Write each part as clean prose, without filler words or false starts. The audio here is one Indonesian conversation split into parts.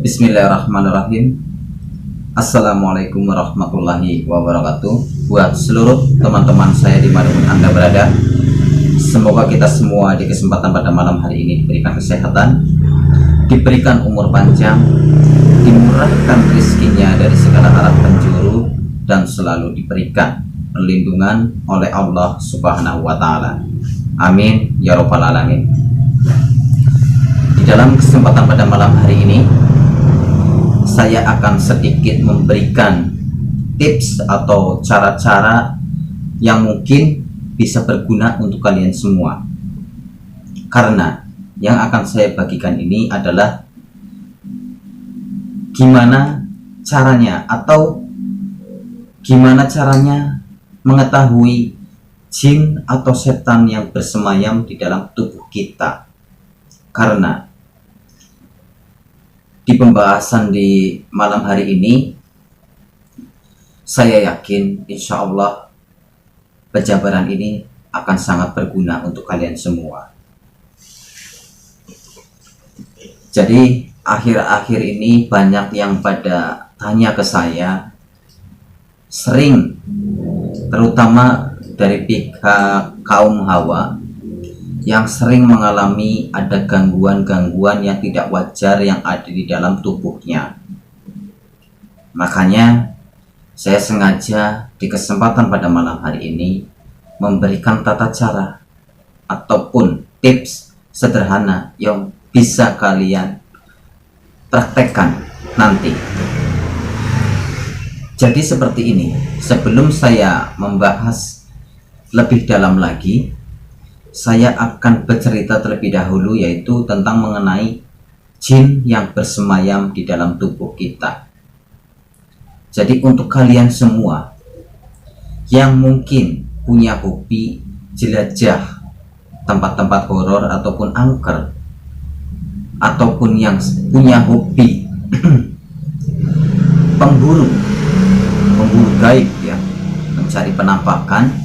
Bismillahirrahmanirrahim. Assalamualaikum warahmatullahi wabarakatuh. Buat seluruh teman-teman saya dimanapun Anda berada, semoga kita semua di kesempatan pada malam hari ini diberikan kesehatan, diberikan umur panjang, dimurahkan rezekinya dari segala arah penjuru, dan selalu diberikan perlindungan oleh Allah Subhanahu wa Ta'ala. Amin ya Rabbal Alamin. Di dalam kesempatan pada malam hari ini, saya akan sedikit memberikan tips atau cara-cara yang mungkin bisa berguna untuk kalian semua. Karena yang akan saya bagikan ini adalah gimana caranya mengetahui jin atau setan yang bersemayam di dalam tubuh kita. Karena di pembahasan di malam hari ini, saya yakin insya Allah penjabaran ini akan sangat berguna untuk kalian semua. Jadi akhir-akhir ini banyak yang pada tanya ke saya, sering terutama dari pihak kaum hawa yang sering mengalami ada gangguan-gangguan yang tidak wajar yang ada di dalam tubuhnya. Makanya saya sengaja di kesempatan pada malam hari ini memberikan tata cara ataupun tips sederhana yang bisa kalian praktekkan nanti. Jadi seperti ini, sebelum saya membahas lebih dalam lagi, saya akan bercerita terlebih dahulu, yaitu tentang mengenai jin yang bersemayam di dalam tubuh kita. Jadi untuk kalian semua yang mungkin punya hobi jelajah tempat-tempat horor ataupun angker, ataupun yang punya hobi pemburu gaib ya, mencari penampakan,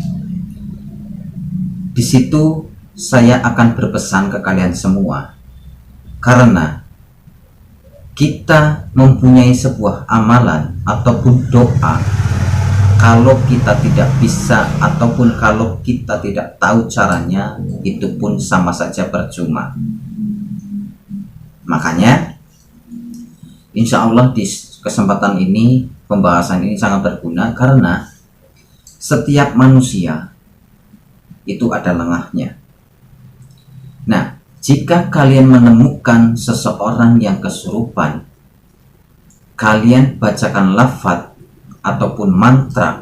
di situ saya akan berpesan ke kalian semua, karena kita mempunyai sebuah amalan ataupun doa, kalau kita tidak bisa ataupun kalau kita tidak tahu caranya, itu pun sama saja percuma. Makanya insya Allah di kesempatan ini, pembahasan ini sangat berguna, karena setiap manusia itu ada lengahnya. Nah, jika kalian menemukan seseorang yang kesurupan, kalian bacakan lafaz ataupun mantra,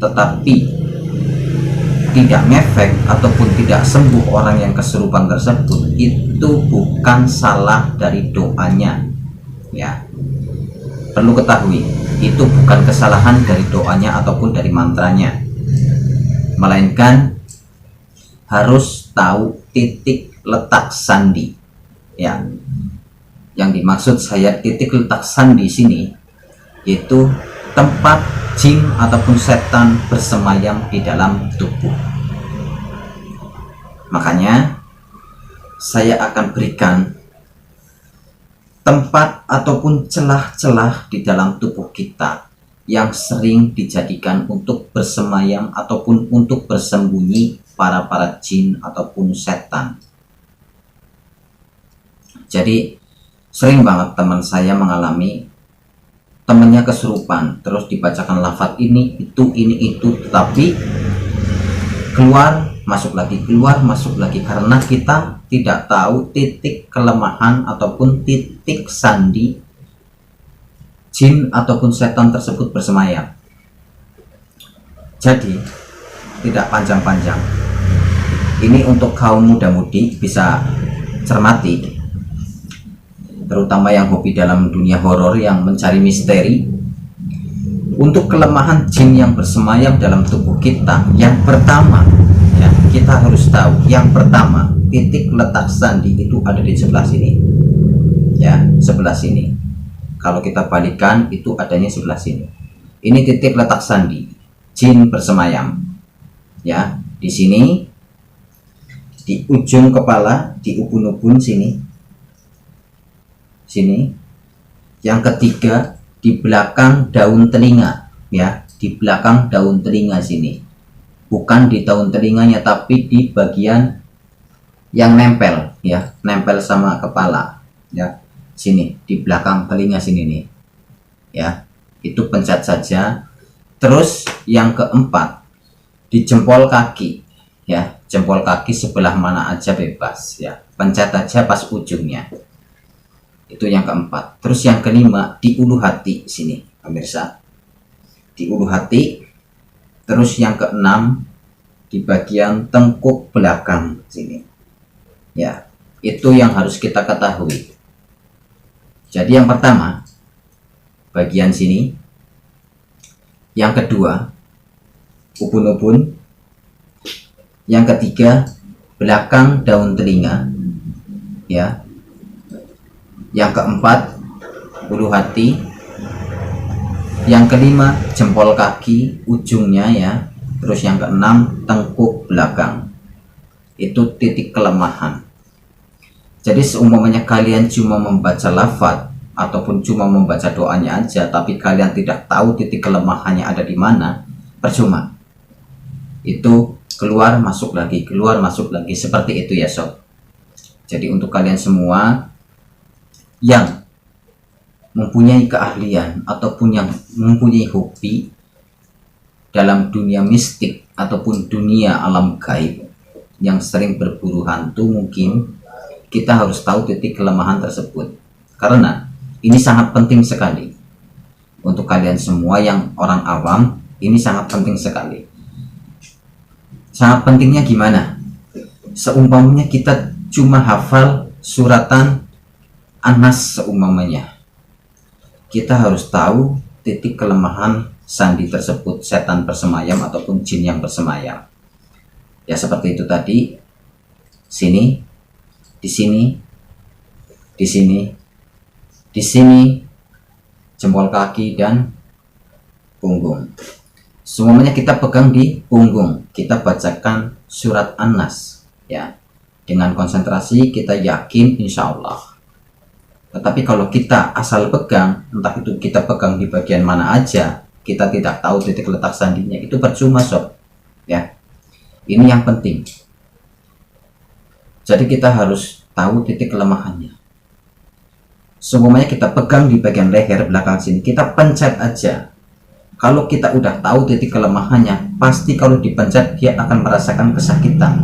tetapi tidak ngefek ataupun tidak sembuh orang yang kesurupan tersebut, itu bukan salah dari doanya. Ya, perlu ketahui, itu bukan kesalahan dari doanya ataupun dari mantranya, melainkan harus tahu titik letak sandi. Ya, yang dimaksud saya titik letak sandi sini, yaitu tempat jin ataupun setan bersemayam di dalam tubuh. Makanya saya akan berikan tempat ataupun celah-celah di dalam tubuh kita yang sering dijadikan untuk bersemayam ataupun untuk bersembunyi para jin ataupun setan. Jadi sering banget teman saya mengalami temannya kesurupan, terus dibacakan lafaz ini itu, tetapi keluar masuk lagi, keluar masuk lagi, karena kita tidak tahu titik kelemahan ataupun titik sandi jin ataupun setan tersebut bersemayam. Jadi tidak panjang-panjang, ini untuk kaum muda-mudi bisa cermati, terutama yang hobi dalam dunia horor, yang mencari misteri. Untuk kelemahan jin yang bersemayam dalam tubuh kita, yang pertama ya, kita harus tahu, yang pertama, titik letak sandi itu ada di sebelah sini ya, sebelah sini. Kalau kita balikan, itu adanya sebelah sini. Ini titik letak sandi jin bersemayam ya, di sini, di ujung kepala, di ubun-ubun sini, Yang ketiga di belakang daun telinga, ya, di belakang daun telinga sini. Bukan di daun telinganya, tapi di bagian yang nempel, ya, nempel sama kepala, ya. Sini di belakang telinga sini nih, ya. Itu pencet saja. Terus yang keempat di jempol kaki, ya, jempol kaki sebelah mana aja bebas, ya, pencet aja pas ujungnya. Itu yang keempat. Terus yang kelima di ulu hati sini, pemirsa, di ulu hati. Terus yang keenam di bagian tengkuk belakang sini, ya. Itu yang harus kita ketahui. Jadi yang pertama bagian sini, yang kedua ubun-ubun, yang ketiga belakang daun telinga, ya, yang keempat ulu hati, yang kelima jempol kaki ujungnya, ya. Terus yang keenam tengkuk belakang. Itu titik kelemahan. Jadi seumpamanya kalian cuma membaca lafaz ataupun cuma membaca doanya aja, tapi kalian tidak tahu titik kelemahannya ada di mana, percuma. Itu keluar masuk lagi, keluar masuk lagi, seperti itu ya sob. Jadi untuk kalian semua yang mempunyai keahlian ataupun yang mempunyai hobi dalam dunia mistik ataupun dunia alam gaib, yang sering berburu hantu, mungkin kita harus tahu titik kelemahan tersebut, karena ini sangat penting sekali untuk kalian semua yang orang awam. Ini sangat penting sekali. Sangat pentingnya gimana? Seumpamanya kita cuma hafal suratan Anas seumpamanya, kita harus tahu titik kelemahan sandi tersebut, setan bersemayam ataupun jin yang bersemayam. Ya seperti itu tadi. Sini, di sini, di sini, di sini, jempol kaki dan punggung. Semuanya kita pegang di punggung. Kita bacakan surat An-Nas, ya. Dengan konsentrasi kita yakin insya Allah. Tetapi kalau kita asal pegang, entah itu kita pegang di bagian mana aja, kita tidak tahu titik letak sandinya, itu percuma sob, ya. Ini yang penting. Jadi kita harus tahu titik kelemahannya. Semuanya kita pegang di bagian leher belakang sini, kita pencet aja. Kalau kita udah tahu titik kelemahannya, pasti kalau dipencet dia akan merasakan kesakitan,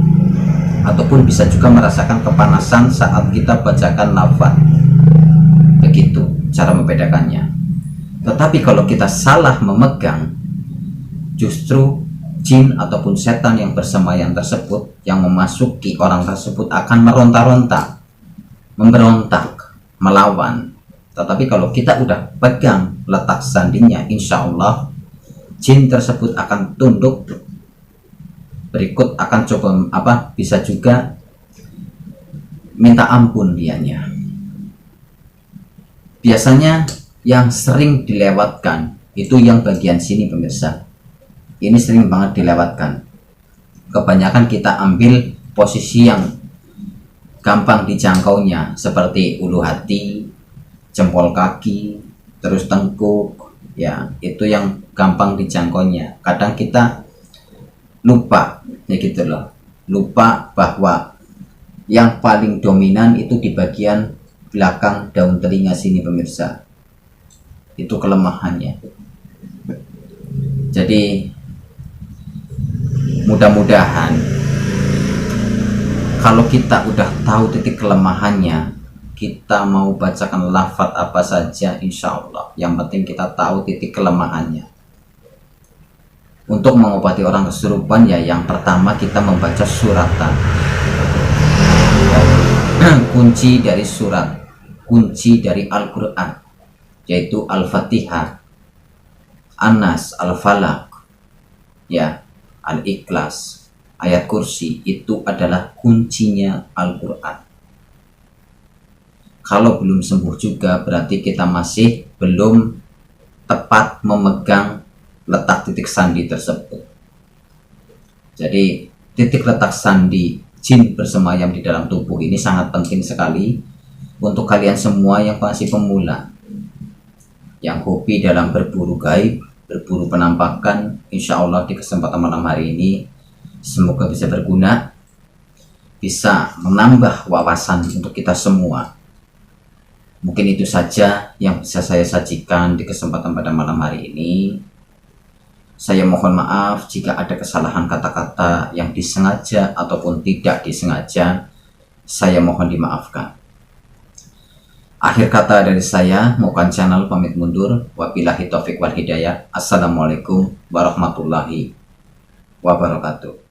ataupun bisa juga merasakan kepanasan saat kita bacakan lafaz. Begitu cara membedakannya. Tetapi kalau kita salah memegang, justru jin ataupun setan yang bersemayam tersebut yang memasuki orang tersebut akan meronta-ronta, memberontak, melawan. Tetapi kalau kita udah pegang letak sandinya, insya Allah jin tersebut akan tunduk. Berikut akan coba bisa juga minta ampun dianya. Biasanya yang sering dilewatkan itu yang bagian sini pemirsa. Ini sering banget dilewatkan. Kebanyakan kita ambil posisi yang gampang dijangkaunya, seperti ulu hati, jempol kaki, terus tengkuk, ya, itu yang gampang dijangkaunya. Kadang kita lupa, ya gitu loh. Lupa bahwa yang paling dominan itu di bagian belakang daun telinga sini pemirsa. Itu kelemahannya. Jadi mudah-mudahan kalau kita udah tahu titik kelemahannya, kita mau bacakan lafaz apa saja insya Allah, yang penting kita tahu titik kelemahannya. Untuk mengobati orang kesurupan, ya yang pertama kita membaca suratan. Kunci dari surat, kunci dari Al-Quran, yaitu Al-Fatihah, An-Nas, Al-Falaq, ya, Al-Ikhlas, ayat kursi, itu adalah kuncinya Al-Quran. Kalau belum sembuh juga berarti kita masih belum tepat memegang letak titik sandi tersebut. Jadi titik letak sandi jin bersemayam di dalam tubuh ini sangat penting sekali untuk kalian semua yang masih pemula. yang hobi dalam berburu gaib, berburu penampakan, insya Allah di kesempatan malam hari ini semoga bisa berguna, bisa menambah wawasan untuk kita semua. Mungkin itu saja yang bisa saya sajikan di kesempatan pada malam hari ini. Saya mohon maaf jika ada kesalahan kata-kata yang disengaja ataupun tidak disengaja. Saya mohon dimaafkan. Akhir kata dari saya, Mukan Channel pamit mundur. Wabillahi taufik wal hidayah. Assalamualaikum warahmatullahi wabarakatuh.